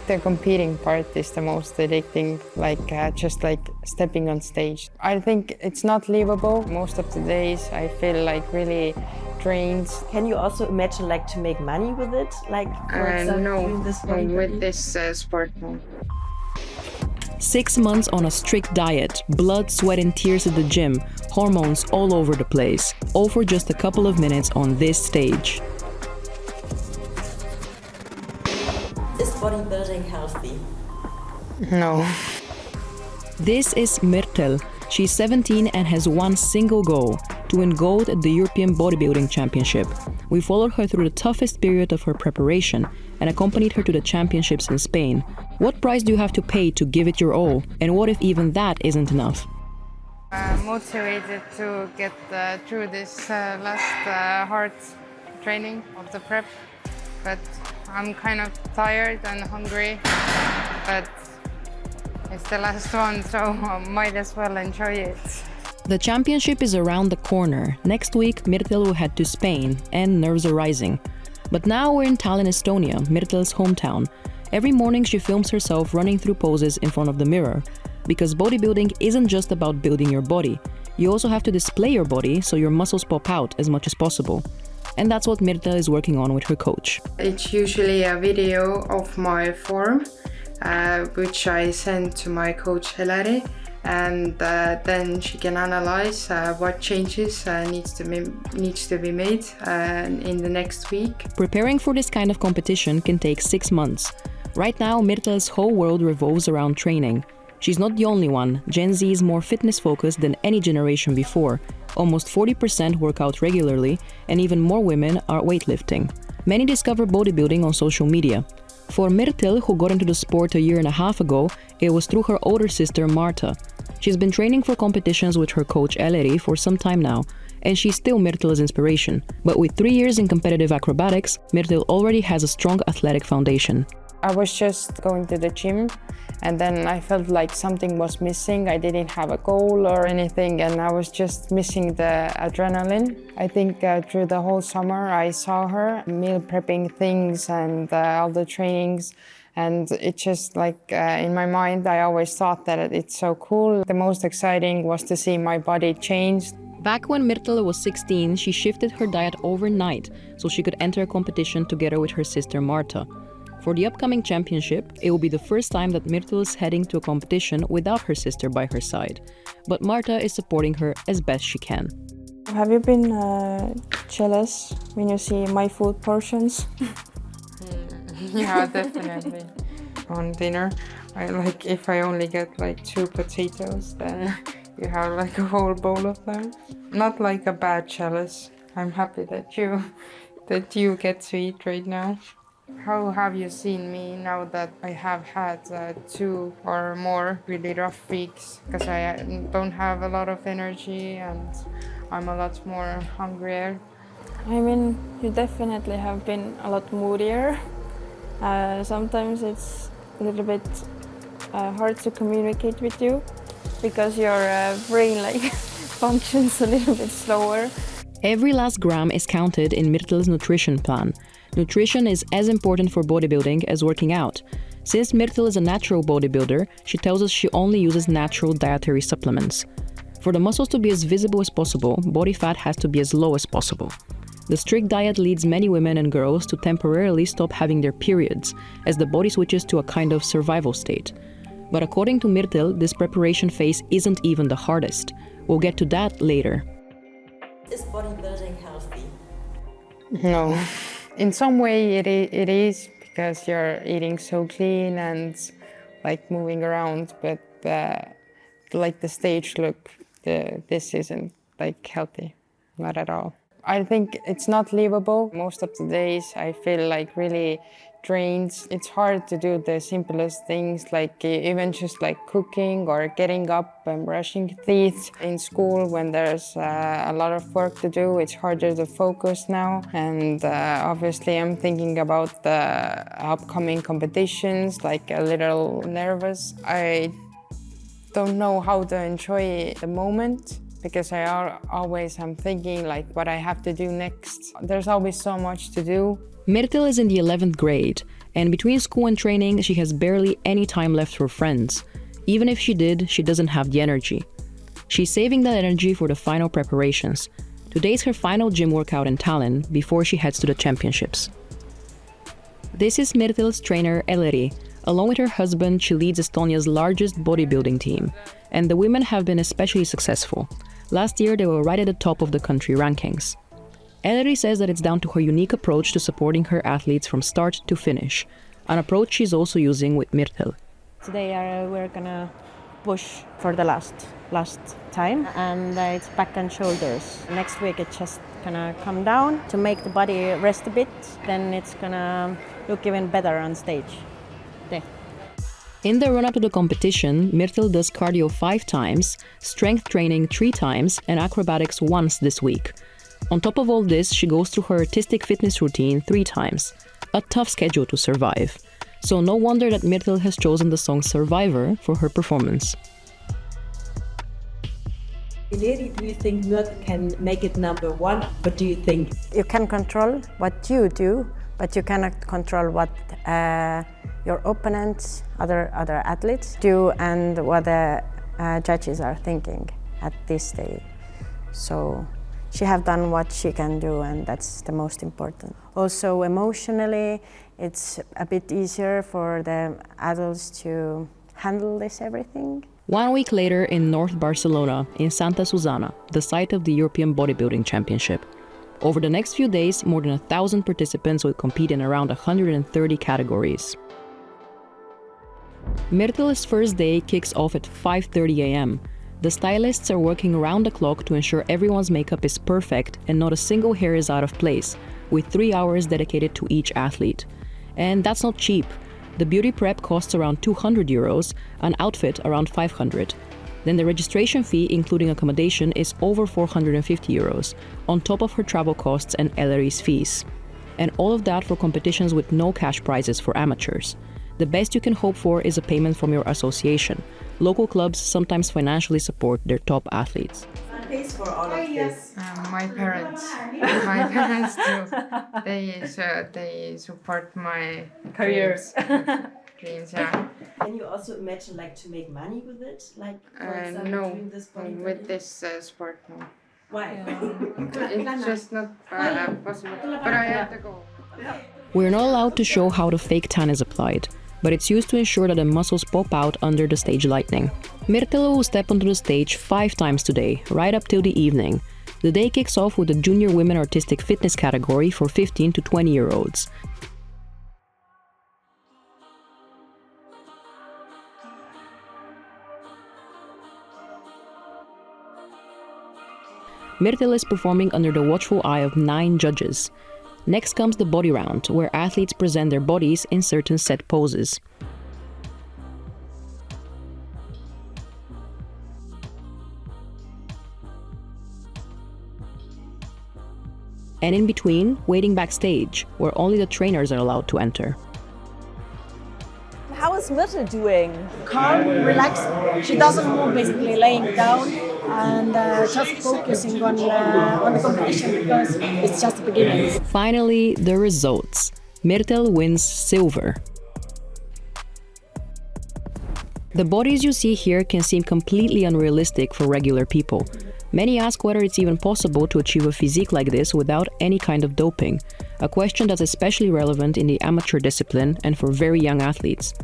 the competing part is the most addicting, just like stepping on stage. I think it's not livable. Most of the days I feel like really drained. Can you also imagine like to make money with it? Like for example, no, doing this with this sport, no. 6 months on a strict diet, blood, sweat and tears at the gym, hormones all over the place, all for just a couple of minutes on this stage. Is bodybuilding healthy? No. This is Mirtel. She's 17 and has one single goal: to win gold at the European Bodybuilding Championship. We followed her through the toughest period of her preparation and accompanied her to the championships in Spain. What price do you have to pay to give it your all? And what if even that isn't enough? I'm motivated to get through this last hard training of the prep, but I'm kind of tired and hungry, but it's the last one, so I might as well enjoy it. The championship is around the corner. Next week, Mirtel will head to Spain, and nerves are rising. But now we're in Tallinn, Estonia, Mirtel's hometown. Every morning she films herself running through poses in front of the mirror. Because bodybuilding isn't just about building your body. You also have to display your body so your muscles pop out as much as possible. And that's what Mirtel is working on with her coach. It's usually a video of my form, which I send to my coach Hilary, and then she can analyze what changes needs to be made in the next week. Preparing for this kind of competition can take 6 months. Right now, Mirtel's whole world revolves around training. She's not the only one. Gen Z is more fitness-focused than any generation before. Almost 40% work out regularly, and even more women are weightlifting. Many discover bodybuilding on social media. For Mirtel, who got into the sport a year and a half ago, it was through her older sister Marta. She's been training for competitions with her coach Ellery for some time now, and she's still Mirtel's inspiration. But with 3 years in competitive acrobatics, Mirtel already has a strong athletic foundation. I was just going to the gym, and then I felt like something was missing. I didn't have a goal or anything, and I was just missing the adrenaline. I think through the whole summer I saw her meal prepping things and all the trainings, and it just in my mind I always thought that it's so cool. The most exciting was to see my body change. Back when Mirtel was 16, she shifted her diet overnight so she could enter a competition together with her sister Marta. For the upcoming championship, it will be the first time that Mirtel is heading to a competition without her sister by her side. But Marta is supporting her as best she can. Have you been jealous when you see my food portions? Yeah, definitely. On dinner, if I only get 2 potatoes, then you have a whole bowl of them. Not like a bad jealous. I'm happy that you get to eat right now. How have you seen me now that I have had 2 or more really rough weeks? Because I don't have a lot of energy and I'm a lot more hungrier. I mean, you definitely have been a lot moodier. Sometimes it's a little bit hard to communicate with you because your brain functions a little bit slower. Every last gram is counted in Mirtel's nutrition plan. Nutrition is as important for bodybuilding as working out. Since Mirtel is a natural bodybuilder, she tells us she only uses natural dietary supplements. For the muscles to be as visible as possible, body fat has to be as low as possible. The strict diet leads many women and girls to temporarily stop having their periods, as the body switches to a kind of survival state. But according to Mirtel, this preparation phase isn't even the hardest. We'll get to that later. Is bodybuilding healthy? No. In some way it is, because you're eating so clean and moving around, but the stage look, this isn't healthy, not at all. I think it's not livable. Most of the days I feel really drained. It's hard to do the simplest things, even just cooking or getting up and brushing teeth. In school, when there's a lot of work to do, it's harder to focus now. And obviously I'm thinking about the upcoming competitions, a little nervous. I don't know how to enjoy the moment, because I always am thinking what I have to do next. There's always so much to do. Mirtel is in the 11th grade, And between school and training, she has barely any time left for friends. Even if she did, she doesn't have the energy. She's saving that energy for the final preparations. Today's her final gym workout in Tallinn before she heads to the championships. This is Mirtel's trainer Elleri. Along with her husband, she leads Estonia's largest bodybuilding team. And the women have been especially successful. Last year, they were right at the top of the country rankings. Elleri says that it's down to her unique approach to supporting her athletes from start to finish, an approach she's also using with Mirtel. Today we're gonna push for the last time, and it's back and shoulders. Next week it's just gonna come down to make the body rest a bit, then it's gonna look even better on stage. There. In the run-up to the competition, Mirtel does cardio 5 times, strength training 3 times, and acrobatics once this week. On top of all this, she goes through her artistic fitness routine 3 times. A tough schedule to survive. So no wonder that Mirtel has chosen the song Survivor for her performance. Really, do you think Mirtel can make it number 1? What do you think? You can control what you do, but you cannot control what your opponents, other athletes do, and what the judges are thinking at this stage. So she have done what she can do, and that's the most important. Also emotionally, it's a bit easier for the adults to handle this everything. 1 week later in North Barcelona, in Santa Susana, the site of the European Bodybuilding Championship. Over the next few days, more than 1,000 participants will compete in around 130 categories. Mirtel's first day kicks off at 5:30 a.m. The stylists are working around the clock to ensure everyone's makeup is perfect and not a single hair is out of place, with 3 hours dedicated to each athlete. And that's not cheap. The beauty prep costs around €200, an outfit around €500. Then the registration fee, including accommodation, is over €450, on top of her travel costs and Elleri's fees. And all of that for competitions with no cash prizes for amateurs. The best you can hope for is a payment from your association. Local clubs sometimes financially support their top athletes. Who pays for all of this? My parents. My parents do. They support my Career. dreams, yeah. Can you also imagine to make money with it? Like, for example, No, doing this bodybuilding? with this sport, no. Why? It's just not possible. But I have to go. We're not allowed to show how the fake tan is applied, but it's used to ensure that the muscles pop out under the stage lighting. Mirtel will step onto the stage 5 times today, right up till the evening. The day kicks off with the Junior Women Artistic Fitness category for 15 to 20-year-olds. Mirtel is performing under the watchful eye of 9 judges. Next comes the body round, where athletes present their bodies in certain set poses. And in between, waiting backstage, where only the trainers are allowed to enter. How is Mirtel doing? Calm, relaxed. She doesn't move, basically laying down and just focusing on the competition because it's just the beginning. Finally, the results. Mirtel wins silver. The bodies you see here can seem completely unrealistic for regular people. Many ask whether it's even possible to achieve a physique like this without any kind of doping, a question that's especially relevant in the amateur discipline and for very young athletes.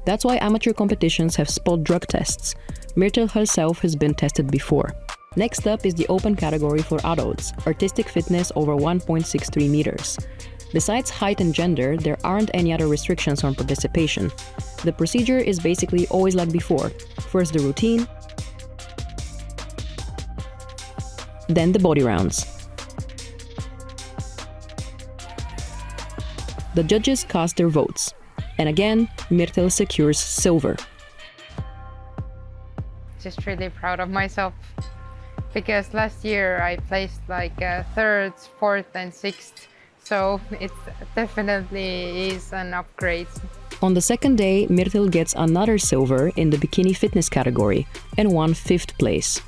That's why amateur competitions have spot drug tests. Mirtel herself has been tested before. Next up is the open category for adults, artistic fitness over 1.63 meters. Besides height and gender, there aren't any other restrictions on participation. The procedure is basically always like before. First the routine, then the body rounds. The judges cast their votes. And again, Mirtel secures silver. Just really proud of myself because last year I placed like 3rd, 4th and 6th. So it definitely is an upgrade. On the second day, Mirtel gets another silver in the bikini fitness category and won 5th place.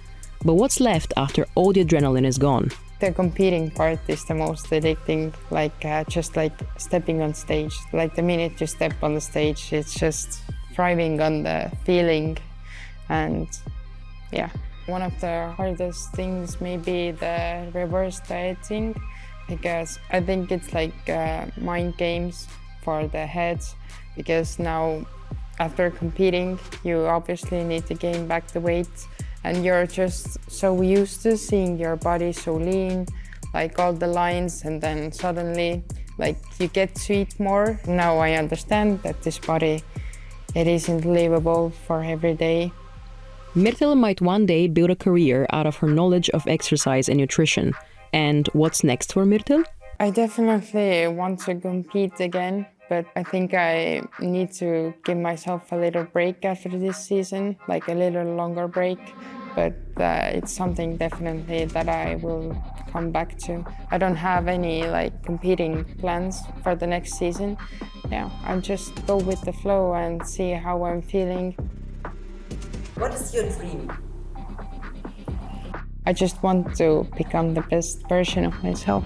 But what's left after all the adrenaline is gone? the competing part is the most addicting, just like stepping on stage. Like the minute you step on the stage, it's just thriving on the feeling. And yeah, one of the hardest things may be the reverse dieting, because I think it's like mind games for the heads, because now after competing, you obviously need to gain back the weight, and you're just so used to seeing your body so lean, like all the lines, and then suddenly like you get to eat more. Now I understand that this body, it isn't livable for every day. Mirtel might one day build a career out of her knowledge of exercise and nutrition. And what's next for Mirtel? I definitely want to compete again, but I think I need to give myself a little break after this season, like a little longer break. But it's something definitely that I will come back to. I don't have any like competing plans for the next season. Yeah, I'll just go with the flow and see how I'm feeling. What is your dream? I just want to become the best version of myself.